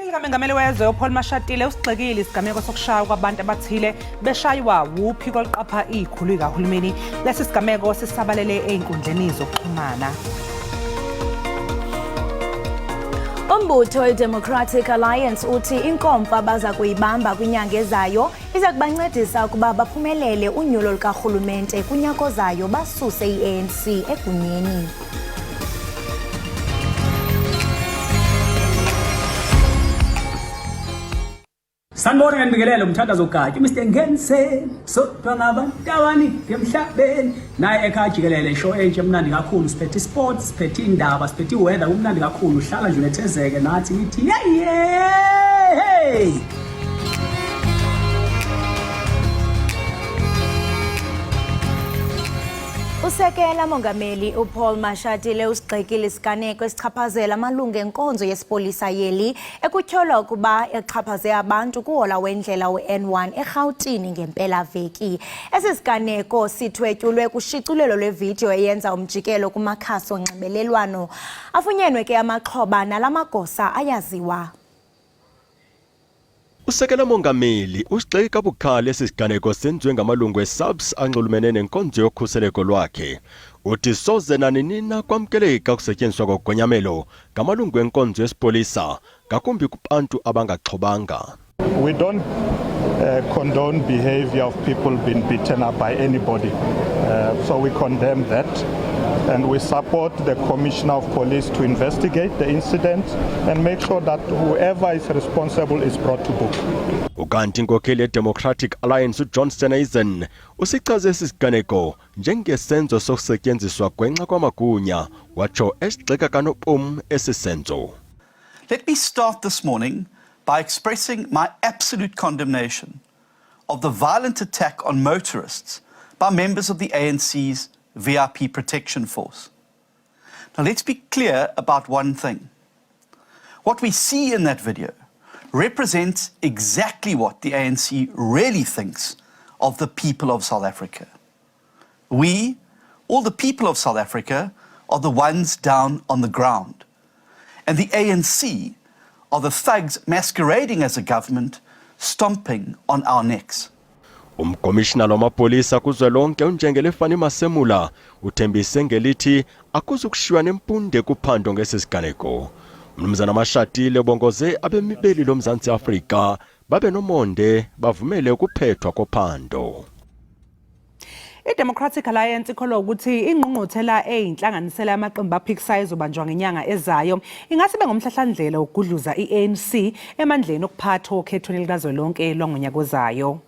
Likamongameli wezwe Paul Mashatile usigxekile isigameko sokushaya kwabantu abathile beshaywa wuphi koliqapha ikhulu likahulumeni. Lesi sigameko sisabalele einkundleni zokuxhumana. Umbutho we-Democratic Alliance uthi inkomfa baza kuyibamba kwinyanga ezayo iza kubancedisa ukuba baphumelele unyulo lukarhulumente kunyaka ozayo basuse i-ANC egunyeni. Sanibona ngibikelele umthandazo gatsha Mr Ngense sodwa ngabantawani ngemhlabeni naye Ekhaya Jikelele show entshe emnandi kakhulu siphethe sports siphethe indaba siphethe weather umnandi kakhulu hlala nje unethezeke nathi ngithi hey Usekela mongameli uPaul Mashatile usigxekile isiganeko esichaphazela amalungu enkonzo yesipolisa yeli ekutyholwa ukuba exhaphaze abantu kuhola wendlela we-N1 eRhawutini ngempela veki. Esi siganeko sithwetyulwe kushicilelo lwevidiyo eyenza umjikelo kumakhasi onxibelelwano. Afunyenwe ke amaxhoba nalamagosa ayaziwa. Usekela mongameli usigxeke kabukhali esisiganeko senziwe ngamalungu eSABC anxulumene nenkonzo yokhuseleko lwakhe. Uthi soze nanina kwamkeleka kusetyenziswa kogonyamelo ngamalungu enkonzo yesipolisa ngakumbi kubantu abangaxhobanga. We don't condone behavior of people being beaten up by anybody. So we condemn that. And we support the Commissioner of Police to investigate the incident and make sure that whoever is responsible is brought to book. Ukanti inkokheli ye-Democratic Alliance uJohnston usichaze isiganeko njengesenzo sokusetyenziswa gwenxa kwamagunya watsho esigxeka kanopum esisenzo. Let me start this morning by expressing my absolute condemnation of the violent attack on motorists by members of the ANC's VIP Protection Force. Now let's be clear about one thing. What we see in that video represents exactly what the ANC really thinks of the people of South Africa. We, all the people of South Africa, are the ones down on the ground. And the ANC are the thugs masquerading as a government, stomping on our necks. Umkomishina wamapolisa kuzwelonke unjengele Fani Masemula uthembise ngelithi akuzukushiywa nempunde kuphando ngesisiganeko. Mnumzana Mashatile bongoze abemibeli loMzantsi Afrika babe nomonde bavumele ukuphethwa kophando. I-Democratic Alliance ikholwa ukuthi ingqungquthela eyinhlanganisela yamaqembu aphikisayo izobanjwa ngenyanga ezayo ingase bengomhlahlandlela ukugudluza i-ANC emandleni okuphatha okhethweni likazwelonke lwangonyaka ozayo.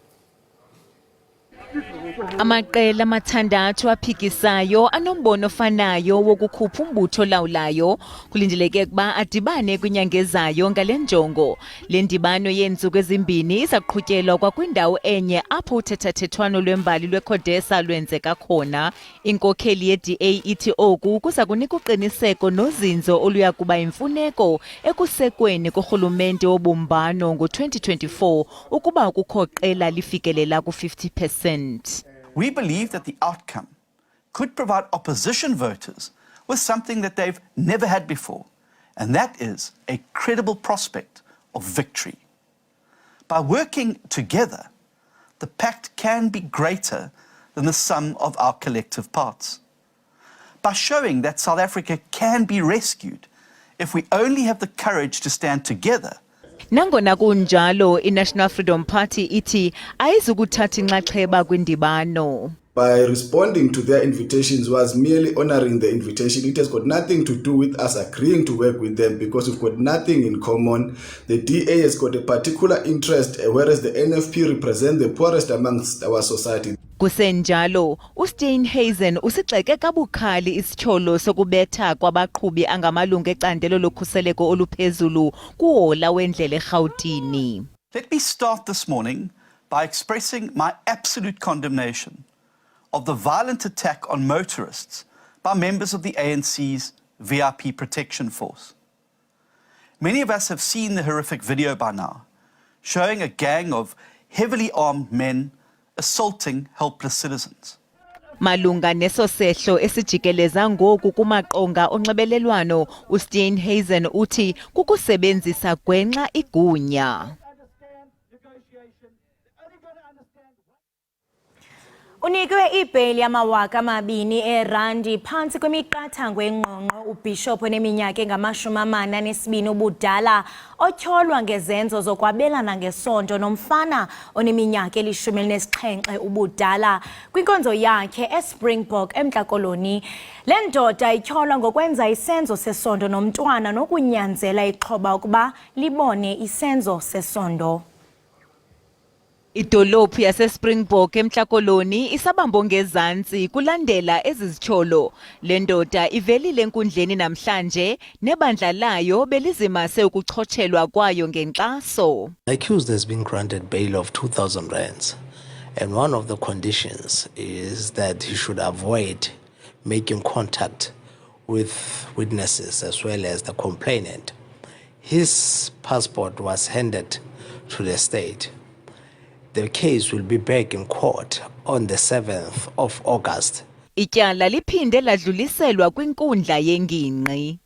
Amaqela amathandathu aphikisayo anombono ofanayo wokukhupha umbutho lawulayo kulindeleke ukuba adibane kwinyanga ezayo ngale njongo. Le ndibano yeentsuku ezimbini izaqhutyelwa kwakwindawo enye apho uthethathethwano lwembali lweCODESA lwenzeka khona. Inkokheli ye-DA ithi oku kuza kunika uqiniseko nozinzo oluya kuba imfuneko ekusekweni korhulumente wobumbano ngo-2024 ukuba kukho qela lifikelela ku-50%. We believe that the outcome could provide opposition voters with something that they've never had before, and that is a credible prospect of victory. By working together, the pact can be greater than the sum of our collective parts. By showing that South Africa can be rescued if we only have the courage to stand together. Nangona kunjalo iNational Freedom Party ithi ayizukuthatha inxaxheba kwindibano. By responding to their invitations was merely honoring the invitation. It has got nothing to do with us agreeing to work with them because we've got nothing in common. The DA has got a particular interest, whereas the NFP represent the poorest amongst our society. Kusenjalo, uSteenhuisen usigxeke kabukhali isityholo sokubetha kwabaqhubi angamalungu ecandelo lokhuseleko oluphezulu kuhola wendlela eRhawutini. Let me start this morning by expressing my absolute condemnation of the violent attack on motorists by members of the ANC's VIP Protection Force. Many of us have seen the horrific video by now, showing a gang of heavily armed men assaulting helpless citizens. Malunga neso sehlo esijikeleza ngoku kumaqonga onxibelelwano, uSteenhuisen uthi kukusebenzisa gwenxa igunya. Unikwe ibheyili yama-2,000 eerandi phantsi kwemiqathango engqongqo ubhishophu oneminyaka engama-42 ubudala otyholwa ngezenzo zokwabelana ngesondo nomfana oneminyaka eli-17 ubudala kwinkonzo yakhe eSpringbok eMntla Koloni. Le ndoda ityholwa ngokwenza isenzo sesondo nomntwana nokunyanzela ixhoba ukuba libone isenzo sesondo. Idolophu yaseSpringbok eMntla Koloni isabambo ngezantsi kulandela ezizityholo. Le ndoda ivelile enkundleni namhlanje nebandla layo belizimase ukuchotshelwa kwayo ngenkxaso. The accused has been granted bail of 2,000 rands, and one of the conditions is that he should avoid making contact with witnesses as well as the complainant. His passport was handed to the state. The case will be back in court on the 7th of August. Ityala liphinde ladluliselwa kwinkundla yengingqi.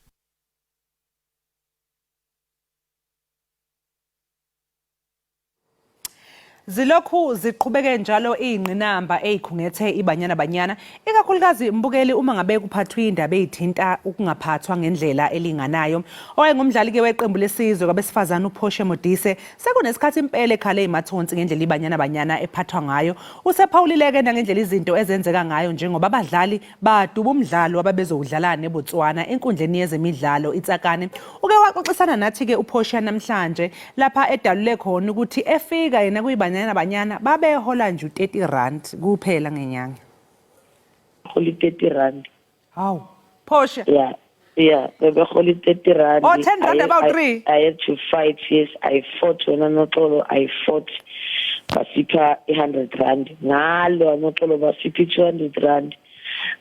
Zilokhu ziqhubeke njalo ingqinamba ezikhungethe ibanyana banyana ikakhulukazi mbukeli uma ngabe kuphathwa indaba ezithinta ukungaphathwa ngendlela elinganayo. Owayengumdlali ke weqembu lesizwe kwabesifazana uPortia Modise sekunesikhathi impela ekhale ezimathonsi ngendlela ibanyana banyana ephathwa ngayo. Usephawulileke nangendlela izinto ezenzeka ngayo njengoba abadlali baduba umdlalo ababezowudlala neBotswana enkundleni yezemidlalo iTsakane. Uke waxoxisana nathi ke uPortia namhlanje lapha edalule khona ukuthi efika yena kuyibanyana banyana babehola nje 30 rand kuphela ngenyanga. Holy 30 rand. Hawu, Portia. Yeah, bebeholi 30 rand. Oh, 10 rand about 3. I had to fight, yes. I fought when Anotolo, I fought Basika 100 rand. Ngalo Anotolo Basika 200 rand.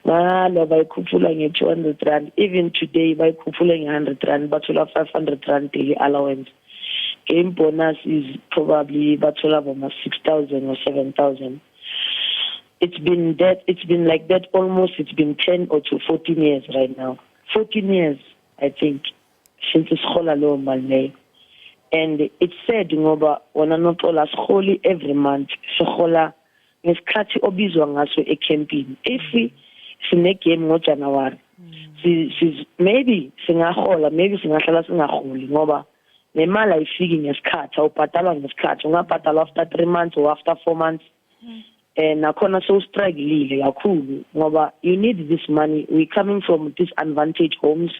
Ngalo bayikhuphula nge 200 rand. Even today bayikhuphula nge 100 rand, bathola 500 rand daily allowance. Game bonus is probably bathola about 6,000 or 7,000. It's been like that almost, it's been 10 or to 14 years right now. 14 years, I think, since it's low Malay. And it's sad, ngoba wona not all as holy every month. So hola ngesikhathi obizwa ngaso ecamping. If we sine game ngo January, maybe singahola, maybe singahlala singaholi ngoba nemali ayifiki ngesikhathi awubhatalwa ngesikhathi ungabhatalwa after 3 months or after 4 months. Nakhona so struggle kakhulu ngoba you need this money. We coming from disadvantaged homes.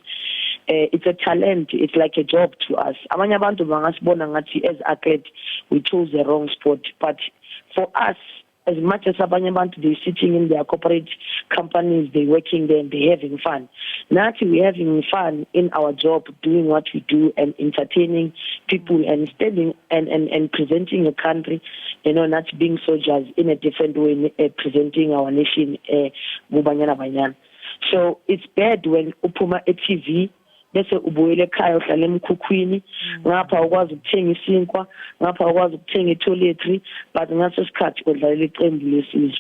It's a talent, it's like a job to us. Abanye abantu bangasibona ngathi as athlete we chose the wrong sport, but for us, as much as abanye abantu they sitting in their corporate companies, they working there and they having fun. Nathi we having fun in our job, doing what we do and entertaining people and standing and presenting a country, not being soldiers in a different way, presenting our nation, banyana banyana. So it's bad when upuma a TV bese ubuyele ekhaya uhlala emkhukhwini ngapha ukwazi ukuthenga isinkwa ngapha ukwazi ukuthenga itoiletry but ngaso sikhathi udlalela iqembu lesizwe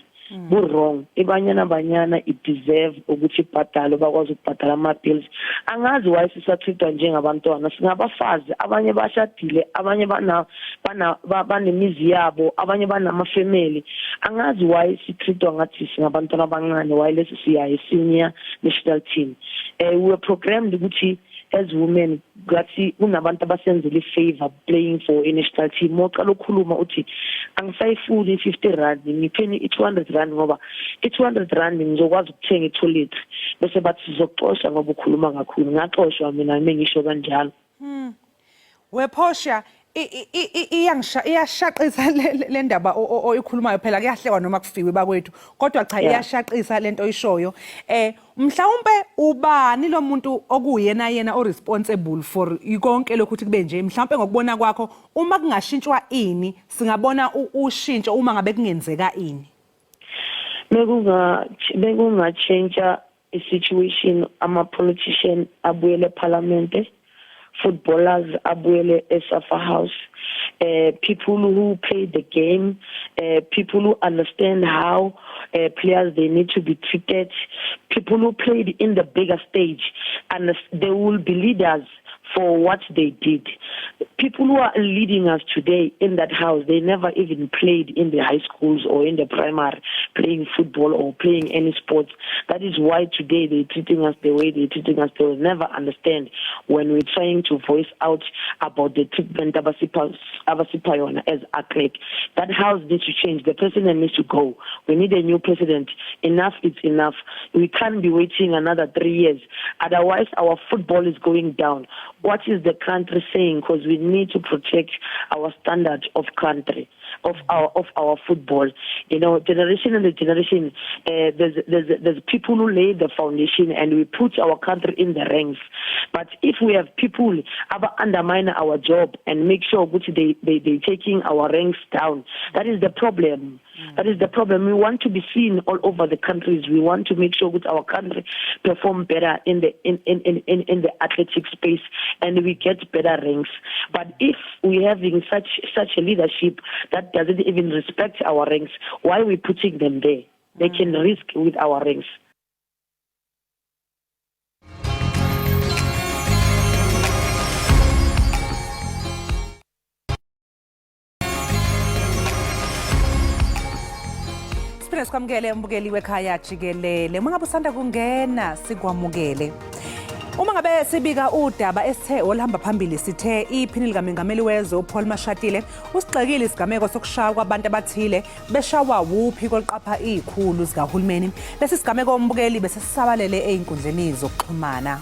wrong. Ibanyana banyana it deserve ukuthi ibhadalo bakwazi ukubhadala ama bills. Angazi why sisathithwa njengabantwana, singabafazi, abanye bashadile, abanye banemizi yabo, abanye banama family. Angazi why sithithwa ngathi singabantwana abancane, why lesi siya senior national team. We were programmed ukuthi as women ngathi kunabantu abasenzele favor playing for a national team. Moqala ukukhuluma uthi angisayifuni 50 rand, ngipheni 200 rand ngoba 200 rand ngizokwazi ukuthenga itoilet bese bathi sizoxoxa ngoba ukhuluma kakhulu. Ngaxoshwa mina mengisho kanjalo. We Portia iyashaqisa le ndaba oyikhulumayo phela kuyahlekwa noma kufiwe bakwethu kodwa cha iyashaqisa lento oyishoyo. Mhlawumbe ubani lo muntu okuyena yena o responsible for ikonke lokho ukuthi kube nje, mhlawumbe ngokubona kwakho uma kungashintshwa ini singabona ushintsho uma ngabe kungenzeka ini? Bekunga change a situation, ama politician abuyele parliament, footballers abuyele eSafa House, people who play the game, people who understand how players they need to be treated, people who played in the bigger stage, and they will be leaders for what they did. People who are leading us today in that house, they never even played in the high schools or in the primary, playing football or playing any sports. That is why today they're treating us the way they're treating us. They will never understand when we're trying to voice out about the treatment of Abasipayona as athletic. That house needs to change. The president needs to go. We need a new president. Enough is enough. We can't be waiting another 3 years. Otherwise, our football is going down. What is the country saying? Because we need to protect our standard of country, of our football. You know, generation and the generation. There's people who lay the foundation, and we put our country in the ranks. But if we have people undermine our job and make sure which they taking our ranks down, that is the problem. That is the problem. We want to be seen all over the countries. We want to make sure that our country perform better in the athletic space, and we get better ranks. But if we having such a leadership that doesn't even respect our ranks, why are we putting them there? They can risk with our ranks. Sikwamukele umbukeli wekhaya Jikelele. Uma ngabe usanda kungena sikwamukele. Uma ngabe sibika udaba esithe olihamba phambili sithe iphini likaMengameli wezwe uPaul Mashatile usigxekile isigameko sokushaya kwabantu abathile beshawa wuphi koliqapha izikhulu zikahulumeni. Lesi sigameko umbukeli bese sisabalele einkundleni zokuxhumana.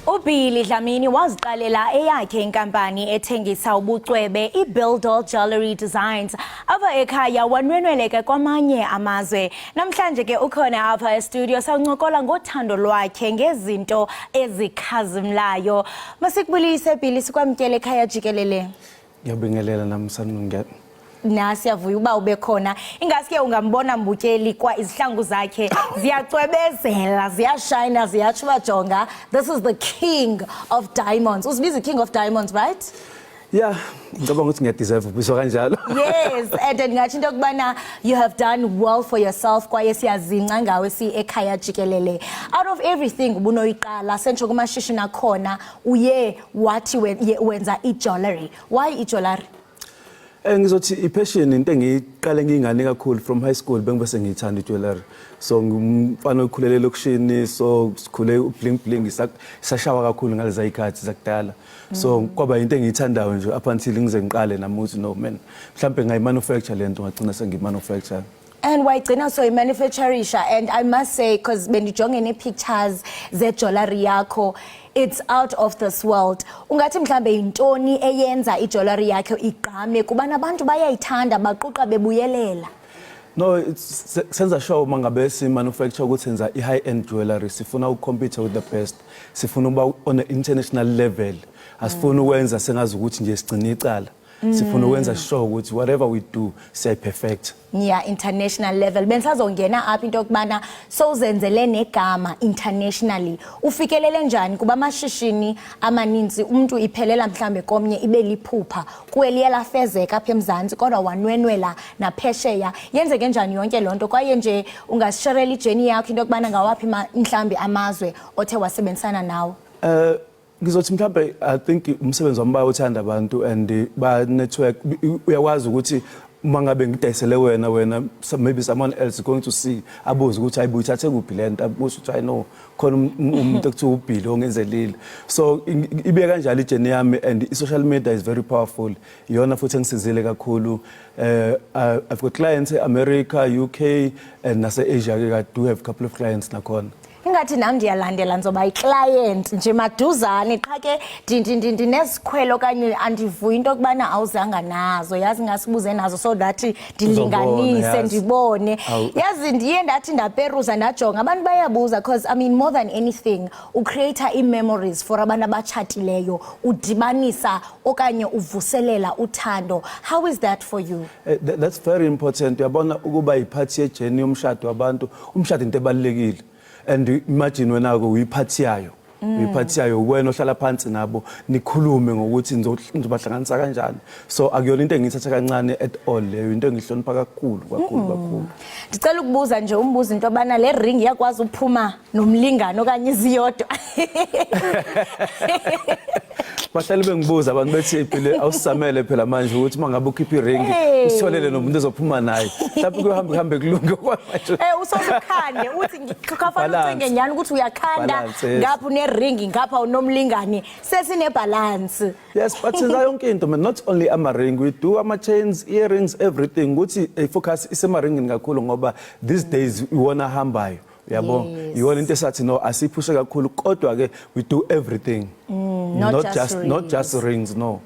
uBilly Dlamini waziqalela eyakhe inkampani ethengisa ubucwebe iBuildall Jewelry Designs ava ekhaya wanwenweleke kwamanye amazwe. Namhlanje ke ukhona apha estudio sawuncokola ngothando lwakhe ngezinto ezikhazimlayo. Masikubulise Billy sikwamkele ekhaya Jikelele. Ngiyabingelela namsanungena. Nasiyavuya uba ube khona. Ingaske ungambona mbukeli kwa izihlangu zakhe ziyacwebezela, ziyashine, ziyachubajonga. This is the king of diamonds. Uzibiza king of diamonds, right? Yeah, ngicabanga ukuthi ngiyadeserve ubizwa kanjalo. Yes, and ngathi into kubana you have done well for yourself kwaye siyazinca ngawe si ekhaya Jikelele. Out of everything ubunoyiqala sentsho kumashishini akhona uye wathi wenza ijewelry. Why ijewelry? Ngizothi ipassion into engiqale ngingane kakhulu from high school bengibese ngithanda ijewelry. So ngumfana okhulele lokushini, so sikhule ubling bling isashawa kakhulu ngaleza ikhathi zakudala. So kwaba into engiyithandayo nje up until ngize ngiqale namuthi no man mhlambe ngayimanufacture lento ngagcina sengimanufacture. And why gcina so imanufacturisha, and I must say because bendijonge ne-pictures ze-jewelry yakho it's out of this world. Ungathi mhlambe intoni eyenza ijewelry yakho igqame kuba nabantu bayayithanda baquqa bebuyelela? No, it's senza show mangabe si manufacture ukuthi senza i-high end jewelry, sifuna ucompete with the best, sifuna uba on an international level, asifuna ukwenza sengazi ukuthi nje sigcina icala. Sifuna ukwenza show ukuthi whatever we do say perfect. Yeah, international level. Bensazongena apha into kubana sowuzenzele negama internationally. Ufikelele njani kuba amashishini amaninzi umuntu iphelela mhlambe komnye ibe liphupha kuweliya lafezeka apha eMzantsi kodwa wanwenwela naphesheya. Yenzeke njani yonke lonto kwaye nje ungasishorela ijourney yakho into kubana ngawaphi mhlambe amazwe othe wasebenzisana nawo? Ngizothi mhlambe I think umsebenzi wami bayothanda abantu and ba network uyakwazi ukuthi uma ngabe ngidayisele wena maybe someone else going to see abuze ukuthi ayibuyithathe kuphi lento abuze ukuthi I know khona umuntu ekuthiwa uBilly ongenzelile. So ibe kanjalo ijourney yami, and social media is very powerful. Iyona futhi engisizile kakhulu. I've got clients in America, UK and nase Asia. I do have a couple of clients nakhona. Ingathi nami ndiyalandela nzoba iclient nje maduzane qha ke ndinesikhwelo kanye andivuyi into kubana awuzanga nazo, yazi ngasibuze nazo so that ndilinganise ndibone. Yazi ndiye ndathi ndaperuza ndajonga abantu bayabuza because I mean more than anything ucreate i-memories for abantu abatshatileyo, udibanisa okanye uvuselela uthando. How is that for you? That's very important. Uyabona ukuba iphathi yejourney yomshado wabantu, umshado into ebalekile. And imagine when I go uyiphathi yayo iphathi yayo wena ohlala phansi nabo nikhulume ngokuthi nizobahlanganisa kanjani. So akuyona into engithatha kancane at all leyo, into engihlonipha kakhulu. Ndicela ukubuza nje umbuzo into abana le ring yakwazi ukuphuma nomlingano okanye iziyodwa. Bahlali bengibuza abantu bethi phela awusamele phela manje ukuthi mangabe ukhipha iring usitholele nomuntu ezophuma naye. Mhlawumbe kuhambe kulunge kwamanje. Usokukhande uthi ngikafana ucenge nyani ukuthi uyakhanda ngapha ne-ring ngapha unomlingani sesine balance. Yes, but senza yonke into man, not only ama-ring, we do ama-chains, earrings, everything. Ukuthi focus isema-ringini kakhulu ngoba these days iwona hambayo. Yabo, iwona into esathi no asiphushe kakhulu kodwa ke we do everything. Not just rings, no.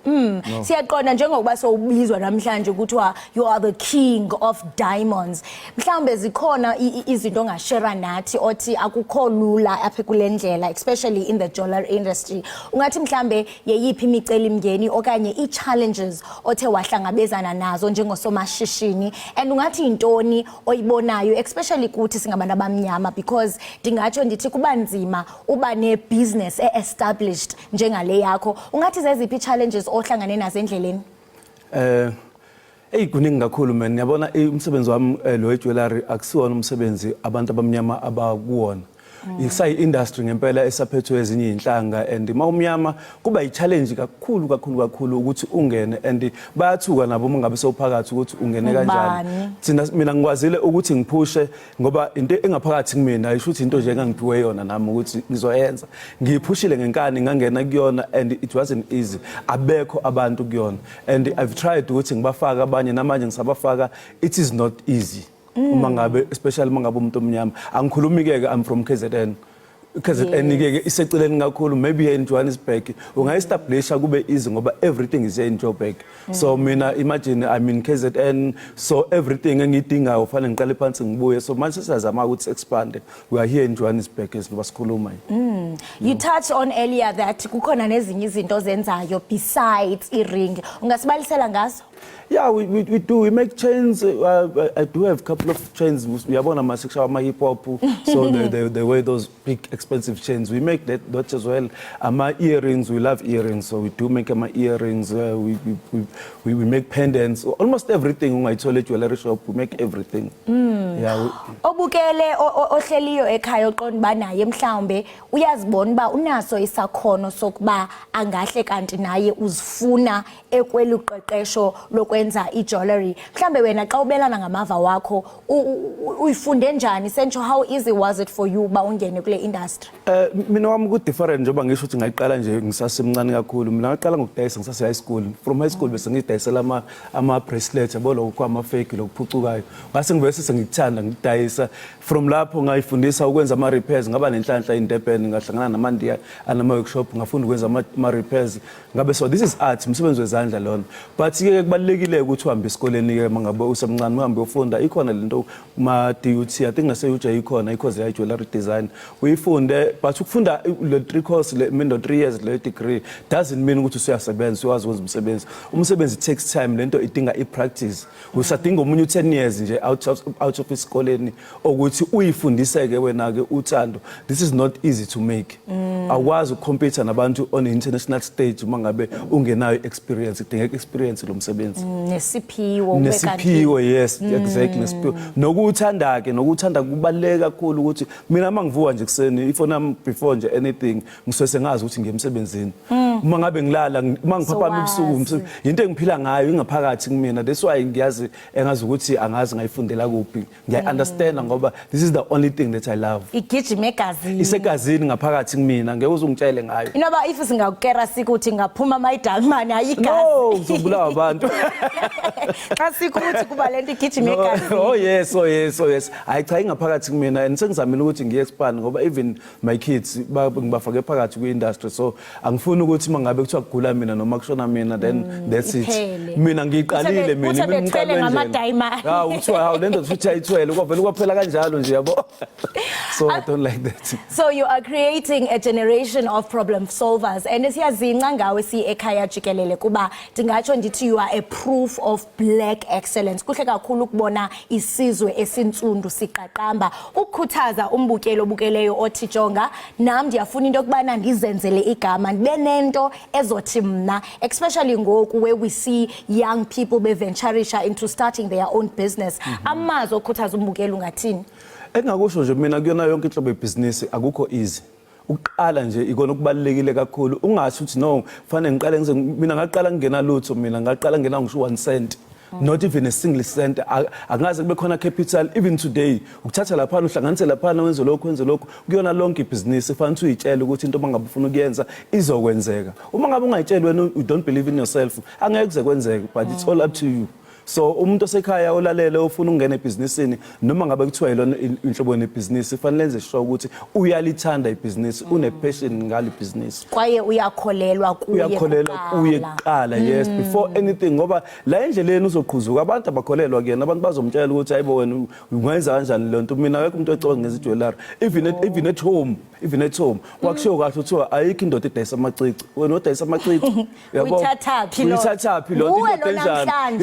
Siyaqonda njengokuba sowubizwa namhlanje ukuthi you are the king of diamonds. Mhlawumbe zikhona izinto ongashare nathi othi akukho lula apha kulendlela, especially in the jewelry industry. Ungathi mhlawumbe yeyiphi imicelimngeni okanye i-challenges othe wahlangabezana nazo njengosomashishini, and ungathi intoni oyibonayo especially kuthi singabantu abamnyama, because ndingatsho ndithi kuba nzima uba ne-business established njengale yakho. Ungathi zeziphi challenges ohlangane nazo endleleni? Kuningi kakhulu man, yabona umsebenzi wami lo jewelry akusiwona umsebenzi abantu abamnyama abakuwona. Isayi industry ngempela esaphethwe ezinye inhlanga, and mawumnyama kuba i-challenge kakhulu ukuthi ungene, and bayathuka nabo mangabe sewuphakathi ukuthi ungene kanjani. Mina ngikwazile ukuthi ngiphushe ngoba into engaphakathi kumina ayishuthi into nje engangiphiwe yona nami ukuthi ngizoyenza. Ngiyiphushile ngenkani ngangena kuyona, and it wasn't easy. Abekho abantu kuyona, and I've tried ukuthi ngibafaka abanye namanje ngisabafaka. It is not easy. Mangabe especially mangabe umuntu omnyama angikhulumi ke I'm from KZN ke iseceleni kakhulu, maybe here in Johannesburg unga-establisha kube easy ngoba everything is here in Joburg. So mina imagine I'm in KZN, so everything engidingayo fanele ngiqale phansi ngibuye, so manje siyazama ukuthi expand. We are here in Johannesburg esikhuluma. You touched on earlier that kukhona nezinye izinto ozenzayo besides i-ring, ungasibalisela ngazo? Yeah, we do. We make chains. I do have a couple of chains. We have one section of hip hop. So they wear those big expensive chains. We make that as well. My earrings. We love earrings. So we do make my earrings. We make pendants. Almost everything. I told jewelry shop. We make everything. Yeah. Obukele ohleliyo ekhaya oqonda banaye mhlawumbe uyazibona ba unaso isakhono sokuba angahle kanti naye uzifuna ekweli uqeqesho lokwenza i-jewelry. Mhlambe wena xa ubelana ngamava wakho uyifunde njani? Sentsho, how easy was it for you ba ungene kule industry? Mina wami ku different njengoba ngisho ukuthi ngayiqala nje ngisasemncane kakhulu. Mina ngaqala ngokudayisa ngisase high school. From high school bese ngidayisela ama bracelets yabo lokho ama fake lokuphucukayo. Ngase ngivese sengikuthanda ngidayisa. From lapho ngayifundisa ukwenza ama repairs, ngaba nenhlanhla eNdebeni, ngahlangana namandiya anama workshop, ngafunda ukwenza ama repairs. Ngabe so this is art, umsebenzi wezandla lona. But ke kubalekile ukuthi uhambe esikoleni ke mangabe usemncane uhambe ufunda. Ikhona lento ma DUT, I think nase UJ ikhona course ya jewelry design. Uyifunde, but ukufunda le 3 course le 3 years le degree doesn't mean ukuthi uyasebenza, uyazi ukwenza umsebenzi. Umsebenzi takes time, lento idinga i-practice. Usadinga umunye 10 years nje out of isikoleni ukuthi uyifundiseke wena ke uthando. This is not easy to make. Awazi ukucompete nabantu on the international stage mangabe ungenayo experience, idinga experience lo msebenzi. Nesiphiwo yes, exactly, nesiphiwo. Nokuthanda kubaleka kakhulu ukuthi mina mangivuka nje kuseni ifona nami before nje anything ngisose ngazi ukuthi ngiyemsebenzini. Uma ngabe ngilala mangiphapha ebusuku into engiphila ngayo ingaphakathi kumina. That's why ngiyazi engazi ukuthi angazi ngayifundela kuphi. Ngiya understand ngoba this is the only thing that I love. Igijima egazini. Isegazini ngaphakathi kumina, ngeke uzungitshele ngayo. Inoba if singakukera sikuthi ngaphuma mayidiamond ayigazi. No, uzobulawa abantu. Asikuthi kuba lento igijima egazini. Oh yes. I cha ingaphakathi kumina, and sengizamile ukuthi ngiye expand ngoba even my kids ngibafake phakathi kwi industry, so angifuni ukuthi ukuthi mangabe kuthiwa kugula mina noma kushona mina then that's it iphele. mina ngiqalile mina Bethwele ngama-diamond. uthiwa lento futhi ayithwele kwavela kwaphela kanjalo nje yabo. So I don't like that. So you are creating a generation of problem solvers, and siyazinca ngawe Ekhaya Jikelele kuba ndingatsho ndithi you are a proof of black excellence. Kuhle kakhulu ukubona isizwe esintsundu siqaqamba ukukhuthaza umbukelo obukeleyo othi jonga nami ndiyafuna into yokubana ndizenzele igama ndibe nento ezothi mna, especially ngoku where we see young people beventurisha into starting their own business. Amazwi okukhuthaza umbukelo ungathini? Engakusho nje mina kuyona yonke inhlobo yebusiness akukho easy. Uqala nje ikona kubalekile kakhulu. Ungathi uthi no, fanele ngiqale ngize mina ngaqala ngena lutho, mina ngaqala ngena ngisho 1 cent. Not even a single cent. Angaze kube khona capital even today. Ukuthatha lapha uhlanganise lapha wenze lokho kuyona lonke ibusiness fanele uyitshele ukuthi into mangabe ufuna ukuyenza izokwenzeka. Uma ngabe ungayitsheli wena you don't believe in yourself, angeke kuze kwenzeke, but it's all up to you. So umuntu osekhaya olalele ofuna ukungena ebusinessini noma ngabe kuthiwa yilona inhlobo yebusiness fanele enze sure ukuthi uyalithanda ibusiness, une passion ngali business. Kwaye uyakholelwa kuye kuqala, yes, before anything ngoba la endleleni uzoqhuzuka abantu abakholelwa kuyena, abantu bazomtshela ukuthi hayibo wena ungenza kanjani lento. Mina akekho umuntu ocela ngeze jewelry even at home wakushiwo kahle uthiwa ayikho indoda edayisa amacici, wena odayisa amacici yabo uyithathaphi lo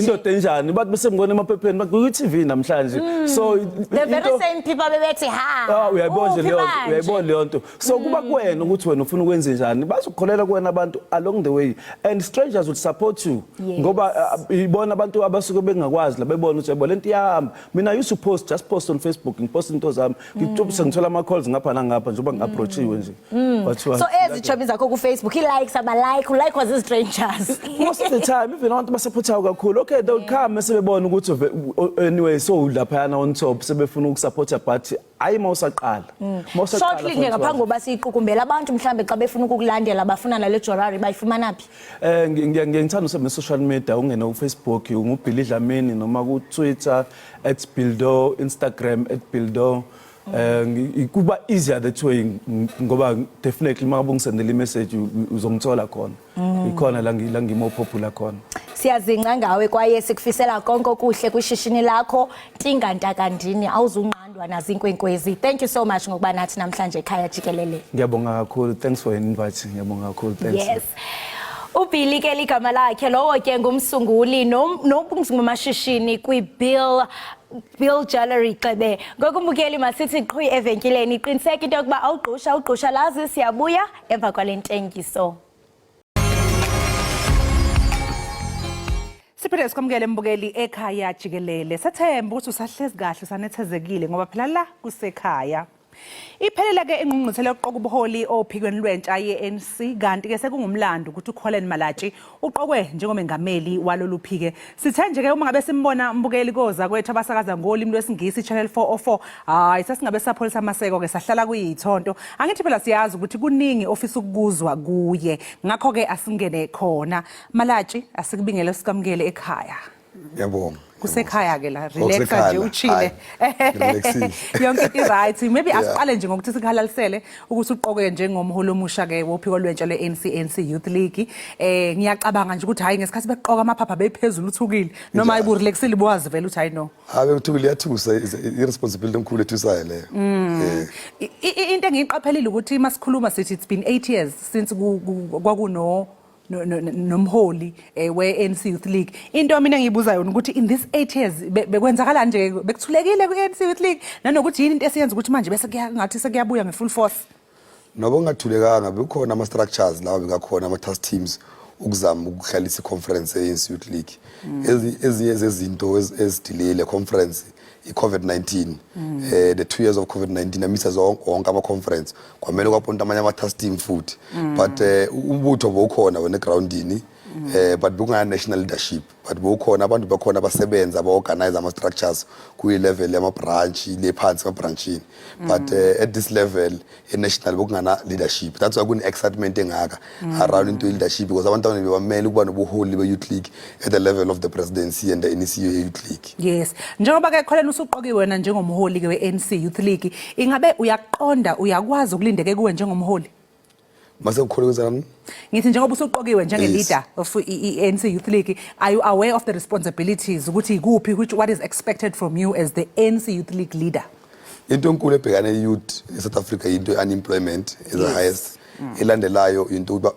indoda enjani bathi bese ngone emaphepheni bathi ku TV namhlanje. So the very same people bebethi ha uyayibona leyo nto. So kuba kuwena ukuthi wena ufuna ukwenza njani, bazokukholela kuwena abantu along the way, and strangers will support you ngoba ibona abantu abasuke bengakwazi la bebona ukuthi yabo lento iyahamba. Mina I used to post on Facebook, ngipost into zami ngithola ama calls ngapha nangapha njengoba approachiwe nje. So ezichobi zakho ku Facebook i-likes like was strangers most of the time even abantu basupportayo kakhulu, okay they will come sebebona ukuthi anyway so lapha on top sebefuna ukusupporta but ayi mawusaqala shortly nje ngaphambi koba siyiqukumbela abantu mhlambe xa befuna ukukulandela bafuna nale jewelry bayifumana phi? Ngiyangithanda usebenzisa social media, ungena ku Facebook nguBilly Dlamini noma ku Twitter @Bildo, Instagram @Bildo. Kuba easier that way ngoba definitely makabe ungisendela imessage uzongithola khona. Ikhona la ngimo popular khona. Siyazinca ngawe kwaye sikufisela konke okuhle kwishishini lakho. Tingantakandini awuzunqandwa nazinkwenkwezi. Thank you so much ngokuba nathi namhlanje Ekhaya Jikelele. Ngiyabonga kakhulu. Thanks for inviting. Ngiyabonga kakhulu. Thanks. Yes. uBilly ke ligama lakhe lowo ke ngumsunguli nomashishini Bill Jewelry Xebe. Ngokumbukeli masithi qhwi evenkileni iqiniseke into yokuba awugqusha lazi siyabuya emva kwalentengiso. Siphinde sikwamukele mbukeli Ekhaya Jikelele. Sethemba ukuthi usahlezi kahle usanethezekile ngoba phela la kusekhaya. Iphelela ke ingqungquthela yokuqoka ubuholi ophikweni lwentsha ye-ANC kanti ke sekungumlando ukuthi uColin Malatsi uqokwe njengomengameli walolu phike. Sithe nje ke uma ngabe simbona mbukeli koza kwethu abasakaza ngolimi lwesingisi channel 404 hayi sasingabe sapholisa amaseko ke sahlala kuyithonto. Angithi phela siyazi ukuthi kuningi ofisa ukuzwa kuye. Ngakho ke asingene khona. Malatsi asikubingele sikamukele ekhaya. Yabonga. Kusekhaya ke la relax nje uchile yonke into right. Maybe asiqale nje ngokuthi sikhalalisele ukuthi uqoke njengomholi omusha ke wophiko lwentsha le-ANC Youth League. Ngiyacabanga nje ukuthi hayi ngesikhathi beqoka amaphapha bephezulu uthukile noma ayibu relaxile bwazi vele uthi hayi no habe uthukile yathusa irresponsibility enkulu ethusayo leyo. Into engiyiqaphelile ukuthi masikhuluma sithi it's been 8 years since kwakuno nomholi we-ANC Youth League. Into mina ngiyibuza yona ukuthi in this 8 years bekwenzakala nje bekuthulekile ku-ANC Youth League nanokuthi yini into esiyenza ukuthi manje bese ngathi sekuyabuya nge-full force. Nobo ngathulekanga bekhona ama-structures lawa bekakhona ama-task teams ukuzama ukuhlalisa i-conference ye-ANC Youth League. Ezinye zezinto ezidilile conference i-COVID-19 the 2 years of COVID-19 amisa zonke ama-conference kwamele kwaponta amanye ama-task team futhi but umbutho bowukhona wena egroundini but bungana-national leadership but bowukhona abantu bakhona abasebenza ba-organize ama-structures kuyi-level yama-branch le phansi emabranchini but at this level e-national bekungana leadership. That's why kune-excitement engaka around into leadership because abantu bamele ukuba nobuholi be-Youth League at the level of the presidency and the NEC Youth League. Yes, njengoba ke Colin usuqokiwe wena njengomholi ke we-ANC Youth League, ingabe uyaqonda uyakwazi ukulindeke kuwe njengomholi? mase kukhole kwenzani Ngithi njengoba usuqokiwe njenge-leader of i-ANC Youth League, are you aware of the responsibilities ukuthi ikuphi what is expected from you as the ANC Youth League leader? into enkulu ebhekane youth eSouth Africa into unemployment is the highest. Elandelayo into uba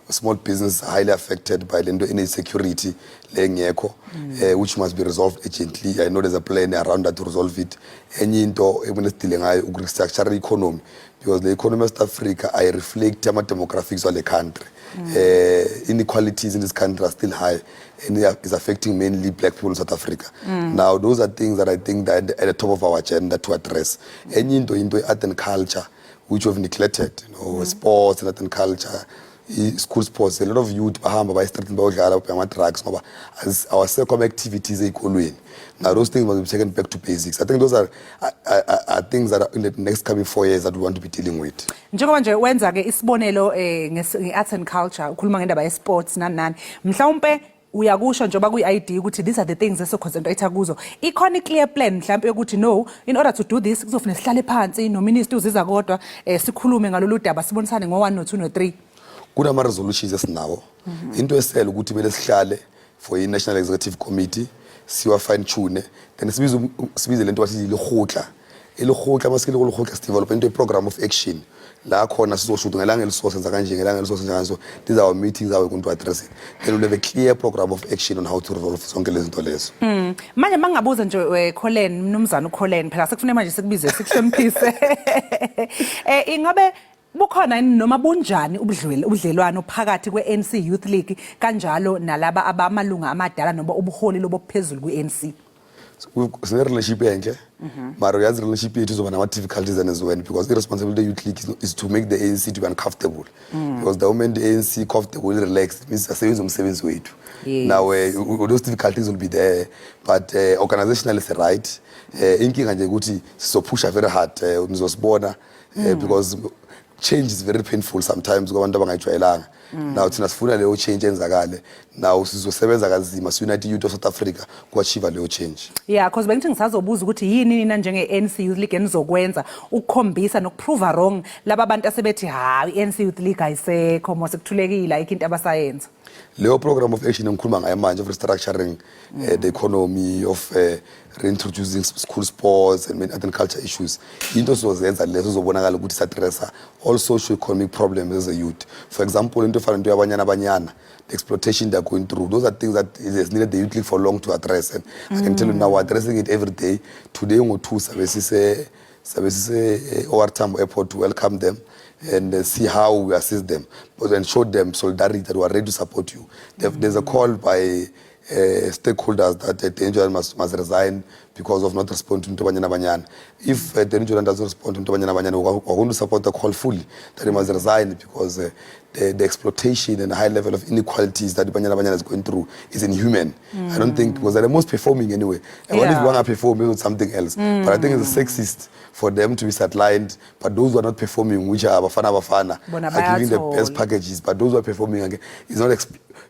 small business highly affected by lento insecurity lengekho which must be resolved urgently. I know there's a plan around that to resolve it. Enye into ebone sidile ngayo ukurestructure economy because the economy of South Africa I reflect ama demographics of the country. Inequalities in this country are still high and is affecting mainly black people in South Africa. Now those are things that I think that at the top of our agenda to address. Enye into art and culture which we've neglected, sports and art and culture, school sports. A lot of youth bahamba bayistreet bayodlala ama-drugs ngoba our activities ezikolweni. Now those things must be taken back to basics. I think those are things that are in the next coming 4 years that we want to be dealing with. Njengoba nje wenza ke isibonelo nge-arts and culture ukhuluma ngendaba ye-sports nani mhlawumbe uyakusho njengoba kuyi-ID ukuthi these are the things eso-concentrate kuzo. Ikhona i-clear plan mhlawumbe yokuthi no, in order to do this kuzofuneka sihlale phansi nominister uziza kodwa sikhulume ngalolu daba sibonisane ngo-1 no 2 no 3. Kunama-resolutions esinawo. Into esele ukuthi kumele sihlale for i-National Executive Committee siwa fine tune then sibize lento wathi likhutla masikile likhutla develop into program of action la khona sizoshuta ngelanga elisosenza kanje ngelanga elisosenza kanje. These are our meetings our going to address it. Then we'll have a clear program of action on how to resolve zonke lezi zinto lezo. Manje mangabuza nje Colin mnumzana uColin phela sekufune manje sikubize sikuhloniphise. Ingabe bukhona noma bunjani ubudlelwano phakathi kwe-ANC Youth League kanjalo nalaba abamalunga amadala noma ubuholi lobuphezulu kwe-ANC? Sine relationship enhle mara uyazi relationship yethu izoba nama-difficulties as well because irresponsibility youth league is to make the ANC to be uncomfortable because the moment the ANC comfortable relaxed it means asebenza umsebenzi wethu. Now those difficulties will be there but organizationally is right. Inkinga nje ukuthi sizopusha very hard nizosibona because change is very painful sometimes kwabantu abangayijwayelanga. Now thina sifuna leyo change enzakale. Now sizosebenza kanzima si-United Youth of South Africa ku-achieve leyo change. Yeah, because bengithi ngisazobuza ukuthi yini nina njenge-ANC Youth League enizokwenza ukukhombisa nokuprova wrong laba bantu asebethi hayi i-ANC Youth League ayisekho mose kuthulekile ayikho into abasayenza. Leyo program of action engikhuluma ngayo manje of restructuring the economy of reintroducing school sports and art and culture issues. Into sizozenza lezo zobonakala ukuthi satressa all socio-economic problems as a youth. For example, into efana nto yabanyana the exploitation they're going through. Those are things that is needed the youth league for long to address. And I can tell you now we're addressing it every day. Today ngo-2 sabesise OR Tambo Airport to welcome them and see how we assist them, but then show them solidarity that we are ready to support you. There's a call by stakeholders that the individual must resign because of not responding to Banyana. If the individual doesn't respond to Banyana, we're going to support the call fully that he must resign because the exploitation and the high level of inequalities that Banyana is going through is inhuman. I don't think, because they're the most performing anyway. And when if you want to perform with something else, but I think it's sexist for them to be sidelined, but those who are not performing, which are Bafana, are giving the best packages, but those who are performing,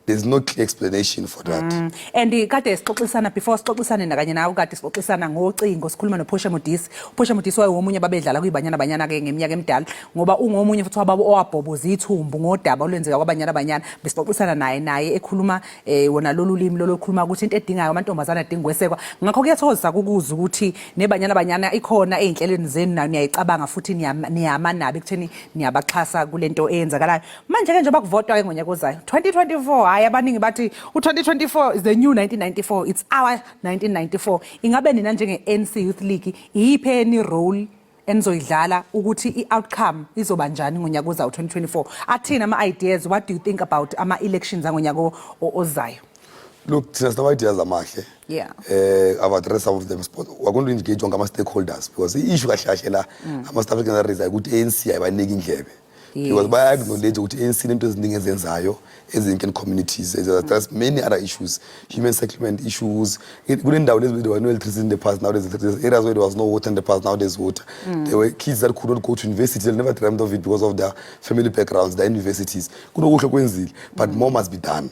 there's no clear explanation for that. And kade sixoxisana before sixoxisana nakanye nawe kade sixoxisana ngocingo sikhuluma noPhosha Modisi. UPhosha Modisi wayewomunye babedlala kuyibanyana ke ngeminyaka emidala ngoba ungomunye futhi wababo owabhoboza ithumbu ngodaba olwenzeka kwabanyana besixoxisana naye ekhuluma wona lolu limi lolukhuluma ukuthi into edingayo amantombazana adinga ukwesekwa. Ngakho kuyathokozisa ukukuza ukuthi nebanyana ikhona einhlelweni zenu nayo niyayicabanga futhi niyama nabe ekutheni niyabaxhasa kulento eyenzakalayo. Manje ke njengoba kuvotwa ngonyaka ozayo 2024 hayi abaningi bathi u2024 is the new 1994, it's our 1994. Ingabe nina njenge-ANC Youth League iyiphi eni role enizoyidlala ukuthi i-outcome izoba njani ngonyaka ozayo 2024? Athina ama-ideas, what do you think about ama-elections angonyaka ozayo? Look, thina sinama-ideas amahle. Yeah. I've addressed some of them. We're going to engage on ama-stakeholders because the-issue kahle la ama-South Africans realize ukuthi ANC ayibaniki indlebe. Because by acknowledge ukuthi ANC into eziningi ezenzayo ezinken communities there's many other issues, human settlement issues. Kunendawo lezi there were no electricity in the past, now there's electricity. Areas where there was no water in the past, now there's water. There were kids that could not go to university, they never dreamt of it because of their family backgrounds, their universities. Kunokuhle kwenzile, but more must be done.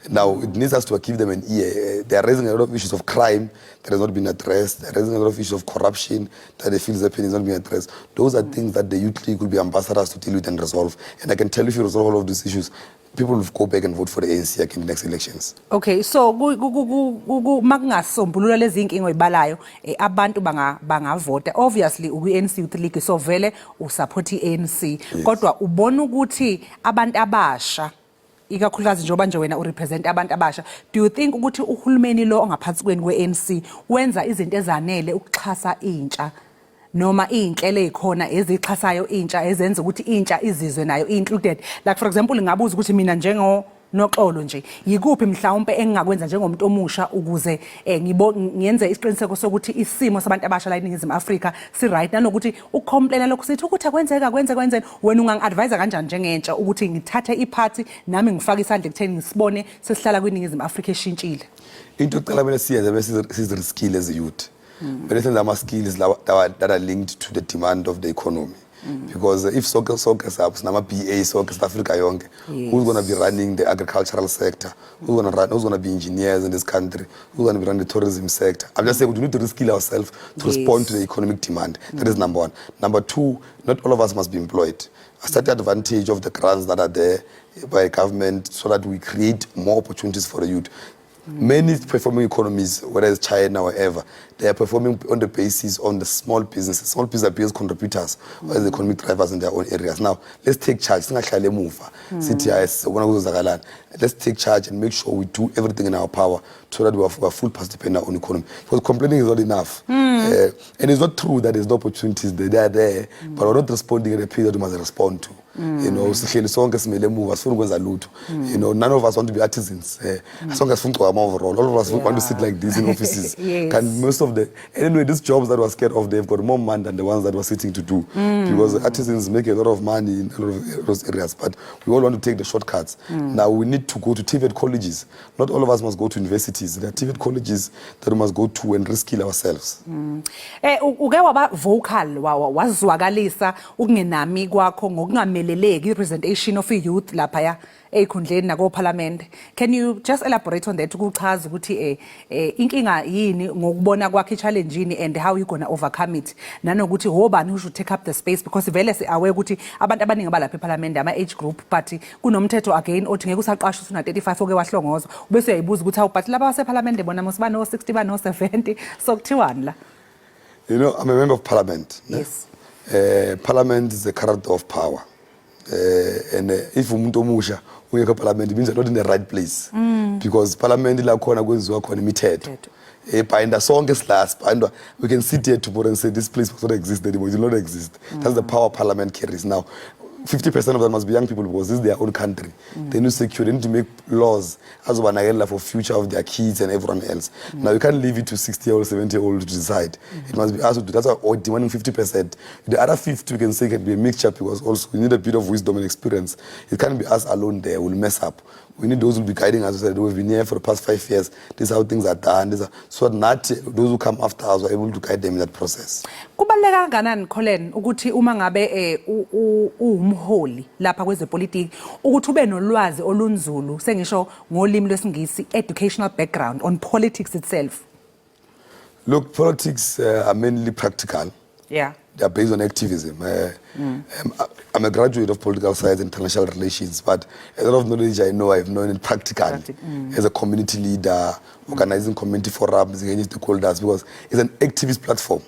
Now it needs us to give them an ear. They are raising a lot of issues of crime that has not been addressed. They are raising a lot of issues of corruption that they feel is happening is not being addressed. Those are things that the Youth League will be ambassadors to deal with and resolve. And I can tell you, if you resolve all of these issues, people will go back and vote for the ANC in the next elections. Okay, so makungasombulula lezi inkingo ibalayo abantu bangavota. Obviously uku-ANC Youth League so vele usupport i-ANC. Kodwa ubona ukuthi abantu abasha ikakhulukazi njengoba nje wena urepresent abantu abasha, do you think ukuthi uhulumeni lo ongaphansi kweni kwe-ANC wenza izinto ezanele ukuxhasa intsha noma iy'nhlelo ey'khona ezixhasayo intsha ezenza ukuthi intsha izizwe nayo included? Like for example ngabuza ukuthi mina noxolo nje yikuphi mhlawumbe engingakwenza njengomuntu omusha ukuze ngiyenze isiqiniseko sokuthi isimo sabantu abasha la eNingizimu Afrika si right, nanokuthi ucomplaina lokho sithi ukuthi akwenzeka kwenzeni, wena ungangi-advise kanjani njengentsha ukuthi ngithathe iphathi nami ngifake isandla ekutheni ngisibone sesihlala kwiNingizimu Afrika eshintshile? Into yokuqala kumele siyenze bese sizi-skill as a youth. Many things ama-skills that are linked to the demand of the economy. Because if soccer subs, nama BA soccer South Africa yonke, who's going to be running the agricultural sector? Who's going to be engineers in this country? Who's going to be running the tourism sector? I'm just saying we need to reskill ourselves to respond to the economic demand. That is number one. Number two, not all of us must be employed. I take advantage of the grants that are there by government so that we create more opportunities for the youth. Many performing economies, whether it's China or wherever, they are performing on the basis on the small businesses. Small businesses are biggest contributors or the economic drivers in their own areas. Now, let's take charge. Let's take charge and make sure we do everything in our power so that we are full participant in our own economy. Because complaining is not enough. And it's not true that there's no opportunities. They are there, but we're not responding at the pace that we must respond to. You know, none of us want to be artisans. As long as all of us want to sit like this in offices. Anyway, these jobs that were scared of, they've got more money than the ones that were sitting to do. Because artisans make a lot of money in a lot of those areas, but we all want to take the shortcuts. Now we need to go to TVET colleges. Not all of us must go to universities. There are TVET colleges that we must go to and reskill ourselves. Uke waba vocal wazwakalisa ukungenami kwakho ngokungameleleki representation of youth lapha ey'khundleni nakoParliament. Can you just elaborate on that ukuchaza ukuthi inkinga yini ngokubona kwakhe i-challenge yini and how you gonna overcome it, nanokuthi wobani who should take up the space, because vele si-aware ukuthi abantu abaningi abalapha eParliament ama-age group, but kunomthetho again othi ngeke usaqashwe usuna-35 oke wahlongozwa ubese uyayibuza ukuthi but laba baseParliament bona mos bano-60 bano-70 so kuthiwani la? You know, I'm a member of Parliament. Yes. Parliament is the character of power. And if umuntu omusha ungekho Parliament, it means you're not in the right place. Because Parliament la khona kwenziwa khona imithetho. Bhainda sonke silapha, we can sit here tomorrow and say this place does not exist anymore. It will not exist. That's the power Parliament carries. Now, 50% of them must be young people because this is their own country. They need secure, they need to make laws as well for future of their kids and everyone else. Now you can't leave it to 60-year-old, 70-year-old to decide. It must be us to do. That's why we're demanding 50%. The other 50 we can say can be a mixture because also we need a bit of wisdom and experience. It can't be us alone there, we'll mess up. We need those who will be guiding us. We've been here for the past 5 years. This is how things are done. So that those who come after us are able to guide them in that process. Kubaluleke kangakanani Colin ukuthi uma ngabe umholi lapha kwezepolitiki ukuthi ube nolwazi olunzulu sengisho ngolimi lwesingisi, educational background on politics itself? Look, politics are mainly practical. Yeah. They are based on activism. I'm a graduate of political science and international relations, but a lot of knowledge I've known it practically as a community leader, organizing community forums, engaging stakeholders, because it's an activist platform.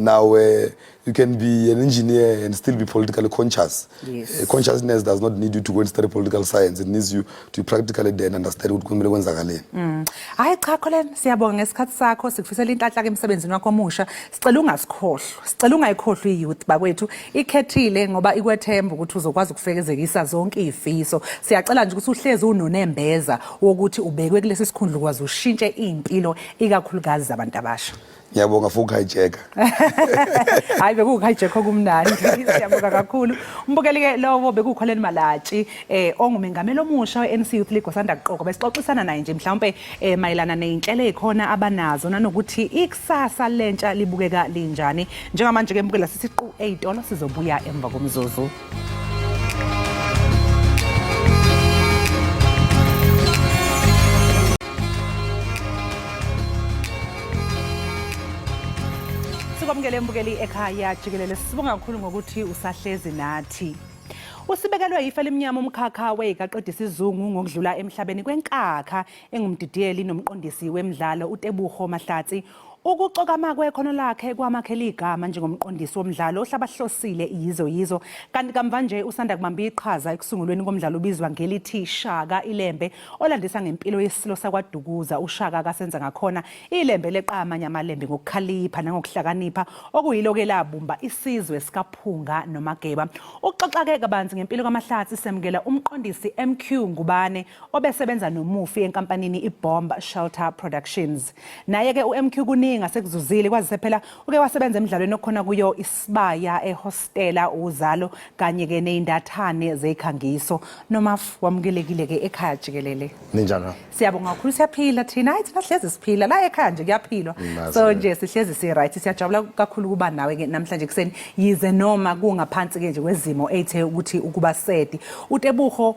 Now, you can be an engineer and still be politically conscious. Yes. Consciousness does not need you to go and study political science. It needs you to practically then understand what kumele kwenzakale. Hayi cha Colin, siyabonga ngesikhathi sakho, sikufisela inhlanhla ke emsebenzini wakho omusha. Sicela ungasikhohlwa. Sicela ungayikhohlwa iyouth bakwethu. Ikhethile ngoba ikwethemba ukuthi uzokwazi ukufekezekisa zonke izifiso. Siyacela nje ukuthi uhlezi unonembeza wokuthi ubekwe kulesi sikhundla ukwazi ushintshe impilo ikakhulukazi zabantu abasha. Ngiyabonga for ukuhijacker. Hayi bekuhijacker kumnandi. Siyabonga kakhulu. Umbukeli ke lowo bekuKholeni Malatshi ongumengameli omusha weNC Youth League osanda kuqoka. Besixoxisana naye nje mhlawumbe mayelana nezinhlelo ezikhona abanazo nanokuthi ikusasa lentsha libukeka linjani. Njengamanje ke mbukela sisiqu 8 sizobuya emva komzuzu. Sikwamukele mbukeli Ekhaya Jikelele, sibonga kakhulu ngokuthi usahlezi nathi. Usibekelwe ifa lemnyama umkhakha wegaqedisa isizungu ngokudlula emhlabeni kwenkakha engumdidiyeli nomqondisi wemidlalo uTebuho Mahlatsi. Ukuxokama kwekhono lakhe kwamakhela igama njengomqondisi womdlalo ohlabahlosile yizo kanti kamva nje usanda kubamba iqhaza ekusungulweni komdlalo ubizwa ngelithi Shaka Ilembe olandisa ngempilo yesilo sakwaDukuza uShaka kasenza ngakhona ilembe leqama nyamalembe ngokukhalipha nangokuhlakanipha okuyilo ke labumba isizwe sikaphunga nomageba. Ukuxoxa-ke kabanzi ngempilo kaMahlatsi semukela umqondisi MQ Ngubane obesebenza nomufi enkampanini iBomb Shelter Productions. Naye ke uMQ kuningi asekuzuzile kwazise phela uke wasebenza emidlalweni okhona kuyo Isibaya ehostela uzalo kanye ke neindathane zekhangiso. Noma wamukelekile ke Ekhaya Jikelele. Ninjani? Siyabonga kakhulu siyaphila thina hayi thina sihlezi siphila la ekhaya nje kuyaphilwa. So nje sihlezi si right siyajabula kakhulu kuba nawe ke namhlanje kuseni yize noma kungaphansi ke nje kwezimo ethe ukuthi ukuba sedi. uTebuho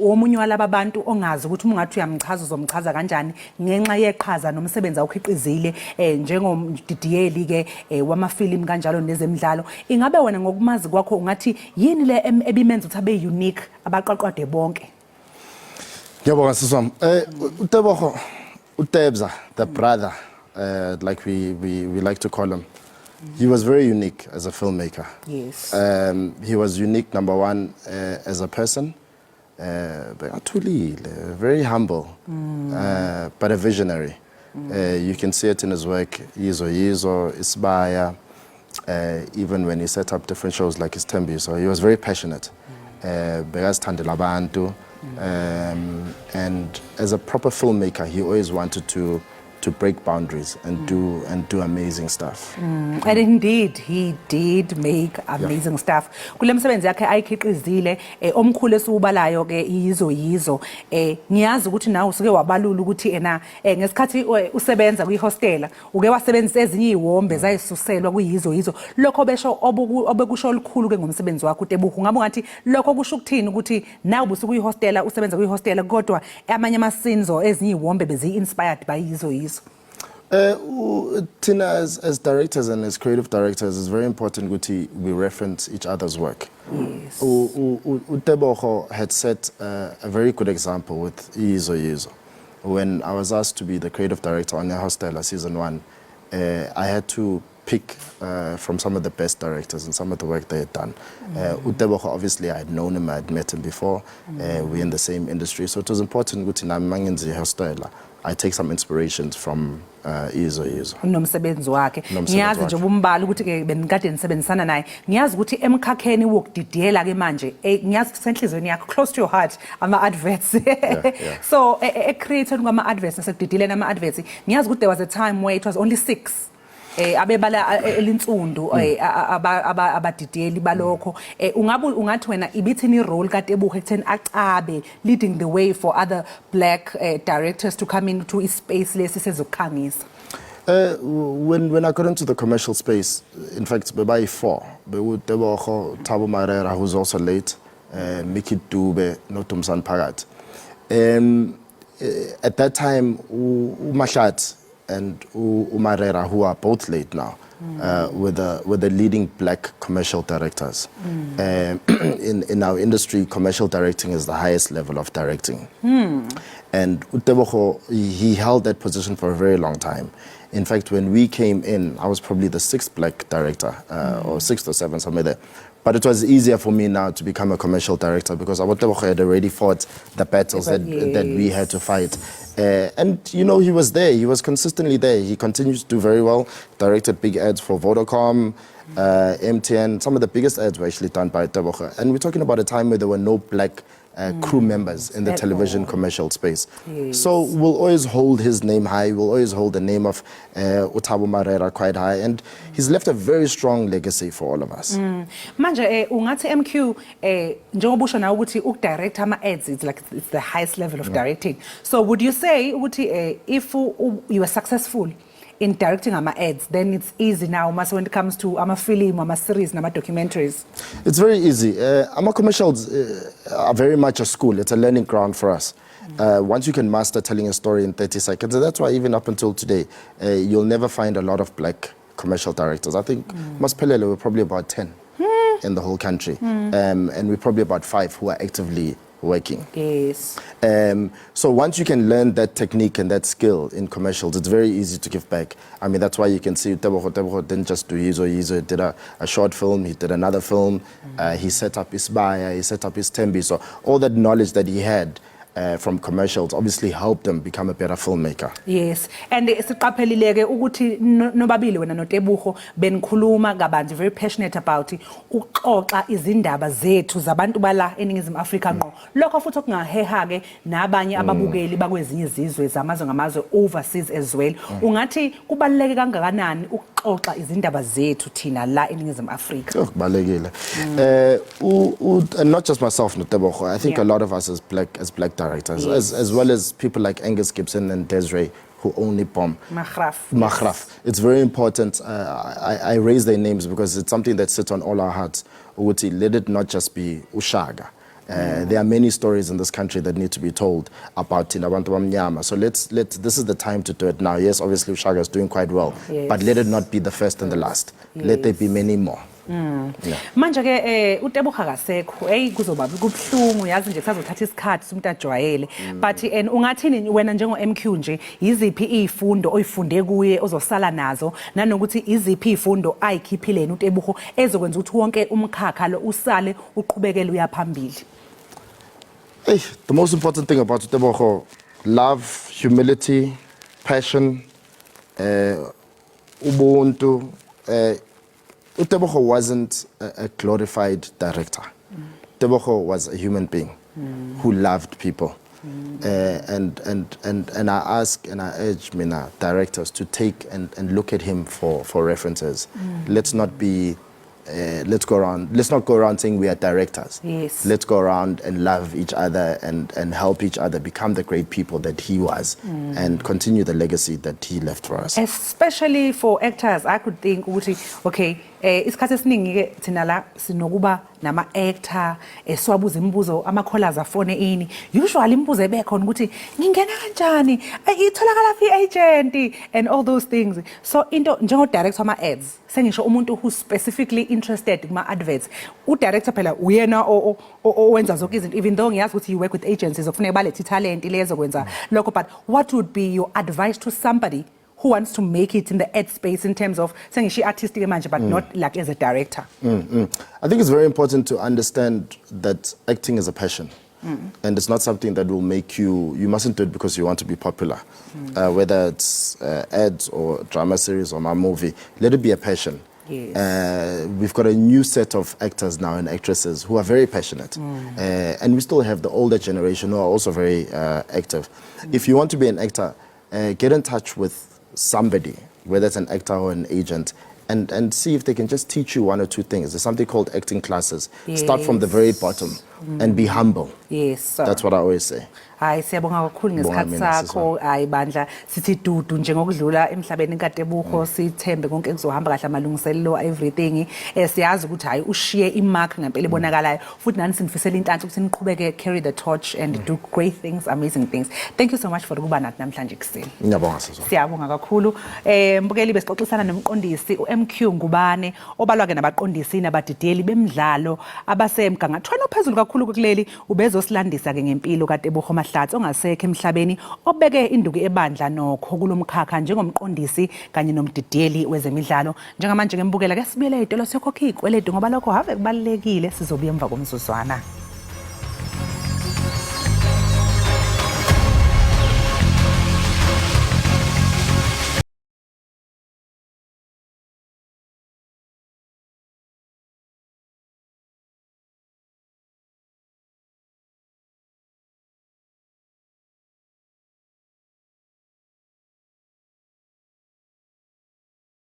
omunye walaba bantu ongazi ukuthi ungathi uyamchaza uzomchaza kanjani ngenxa yeqhaza nomsebenzi awukhiqizile njengomdidiyeli ke wamafilimu kanjalo nezemidlalo. Ingabe wena ngokumazi kwakho ungathi yini le ebimenza ukuthi abe unique abaqaqade bonke? Ngiyabonga siswami. uTebuho, uTebza, the brother, like we like to call him. He was very unique as a filmmaker. Yes. He was unique, number one, as a person. Very humble, but a visionary. You can see it in his work, Yizo, Isibaya, even when he set up different shows like his Tembi. So he was very passionate. Bekazithandela abantu. And as a proper filmmaker, he always wanted to break boundaries and do amazing stuff. And indeed, he did make amazing stuff. Kule msebenzi yakhe ayikhiqizile omkhulu esubalayo ke yizo. Ngiyazi ukuthi nawe usuke wabalula ukuthi ena ngesikhathi usebenza kwihostela uke wasebenzisa ezinye iwombe zayisuselwa kuyizo. Lokho besho obekusho olukhulu ke ngomsebenzi wakho uTebuho. Ngabe ngathi lokho kusho ukuthini ukuthi nawe busukuyihostela usebenza kwihostela kodwa amanye amasinzo ezinye iwombe bezi inspired by yizo. Tina, as directors and as creative directors, it's very important that we reference each other's work. Yes. Utebuho had set a very good example with Yizo. When I was asked to be the creative director on Hostela Season 1, I had to pick from some of the best directors and some of the work they had done. Utebuho, obviously, I had known him, I had met him before. We're in the same industry, so it was important that Hostela I take some inspirations from Yizo. Nomsebenzi wakhe. Ngiyazi nje ubumbala ukuthi ke benikade nisebenzisana naye. Ngiyazi ukuthi emkhakheni wokudidiyela ke manje ngiyazi senhlizweni yakho close to your heart ama adverts. So creating kwama adverts nasekudidiyeleni ama adverts. Ngiyazi ukuthi there was a time where it was only 6. Abebala elinsundu abadidiyeli balokho ungathi wena ibithini role kaTebuho ekutheni acabe leading the way for other black directors to come into ispace lesi sezokukhangisa? When I got into the commercial space, in fact, by 4, Tebuho, Thabo Marera, who's also late, Mickey Dube, Notumsan Pagat. At that time, Mashat and Umarera, who are both late now, were the leading black commercial directors. In our industry, commercial directing is the highest level of directing. And Utebuho, he held that position for a very long time. In fact, when we came in, I was probably the 6th black director, or 6th or 7th, somewhere there. But it was easier for me now to become a commercial director because Utebuho had already fought the battles that we had to fight. And, you know, he was there. He was consistently there. He continues to do very well. Directed big ads for Vodacom, MTN. Some of the biggest ads were actually done by Utebuho. And we're talking about a time where there were no black crew members in the television commercial space. So we'll always hold his name high. We'll always hold the name of Thabo Marera quite high. And he's left a very strong legacy for all of us. Manje ungathi MQ njengoba usho nawe ukuthi ukudirect ama ads it's the highest level of directing. So would you say ukuthi if you are successful in directing ama ads, then it's easy now when it comes to ama film, ama series, ama documentaries? It's very easy. Ama commercials are very much a school. It's a learning ground for us. Once you can master telling a story in 30 seconds, and that's why even up until today, you'll never find a lot of black commercial directors. I think Masiphelele, we're probably about 10 in the whole country. And we're probably about 5 who are actively working. Yes. So once you can learn that technique and that skill in commercials, it's very easy to give back. I mean, that's why you can see Tebogo didn't just do Yizo. He did a short film, he did another film, he set up his Baya, he set up his Tembi. So all that knowledge that he had from commercials obviously helped him become a better filmmaker. Yes, and siqaphelileke ukuthi nobabili wena noTebugo benikhuluma kabanzi, very passionate about ukuxoxa izindaba zethu zabantu bala eNingizimu Afrika ngqo. Lokho futhi okungaheha ke nabanye ababukeli bakwezinye izizwe zamazwe ngamazwe overseas as well. Ungathi kubaluleke kangakanani ukuxoxa izindaba zethu thina la eNingizimu Afrika? Kubalulekile. And not just myself noTebugo. I think a lot of us as black directors, as well as people like Angus Gibson and Desiree, who own Nippon. Maghraf. It's very important. I raise their names because it's something that sits on all our hearts. Let it not just be Ushaga. There are many stories in this country that need to be told about Tinabantu Bamnyama. So this is the time to do it now. Yes, obviously Ushaga is doing quite well, but let it not be the first and the last. Let there be many more. Manje ke uTebugo akasekho kuzoba kubhlungu yazi nje kusazothatha isikhathi umuntu ajwayele, but ungathini wena njengo MQ nje iziphi izifundo oyifunde kuye ozosala nazo nanokuthi iziphi izifundo ayikhiphileni uTebugo ezokwenza ukuthi wonke umkhakha lo usale uqhubekele uyaphambili? The most important thing about Tebugo, love, humility, passion, ubuntu. Tebugo wasn't a glorified director. Tebugo was a human being who loved people. And I ask and I urge directors to take and look at him for references. Let's not go around saying we are directors. Yes. Let's go around and love each other and help each other become the great people that he was and continue the legacy that he left for us. Especially for actors, I could think okay, isikhathi esiningi ke thina la sinokuba nama actor siwabuza imibuzo ama-callers afone ini, usually imibuzo ebekhona ukuthi ngingena kanjani, itholakala phi agent and all those things. So into njengo director ama ads sengisho umuntu who specifically interested kuma adverts, udirector phela uyena owenza zonke izinto, even though ngiyazi ukuthi you work with agencies okufanele balethe talent lezo kwenza lokho, but what would be your advice to somebody who wants to make it in the ad space in terms of saying she artistic manager but not like as a director? I think it's very important to understand that acting is a passion. And it's not something that will make you mustn't do it because you want to be popular. Whether it's ads or drama series or my movie, let it be a passion. Yes. We've got a new set of actors now and actresses who are very passionate. And we still have the older generation who are also very active. If you want to be an actor, get in touch with somebody, whether it's an actor or an agent, and see if they can just teach you one or two things. There's something called acting classes. Start from the very bottom and be humble. Yes, sir. That's what I always say. Hayi siyabonga kakhulu ngesikhathi sakho. Hayi bandla sithi dudu njengokudlula emhlabeni kaTebugo, sithembe konke kuzohamba kahle amalungiselelo everything. Siyazi ukuthi hayi ushiye imark ngempela ebonakalayo. Futhi nani sinifisela inhlanhla ukuthi niqhubeke carry the torch and do great things, amazing things. Thank you so much for ukuba nathi namhlanje kuseni. Ngiyabonga sizwa. Siyabonga kakhulu. Mbukeli besixoxisana nomqondisi uMQ Ngubane obalwa ke nabaqondisi nabadidiyeli bemidlalo abasemgangathweni ophezulu kakhulu kuleli ubezosilandisa ke ngempilo kaTebugo Mahlatsi ongasekho emhlabeni obeke induku ebandla nokho kulomkhakha njengomqondisi kanye nomdidiyeli wezemidlalo. Njengamanje ngembukela ke sibuyele edolo siyokhokha izikweletu ngoba lokho have kubalekile, sizobuya emva komzuzwana.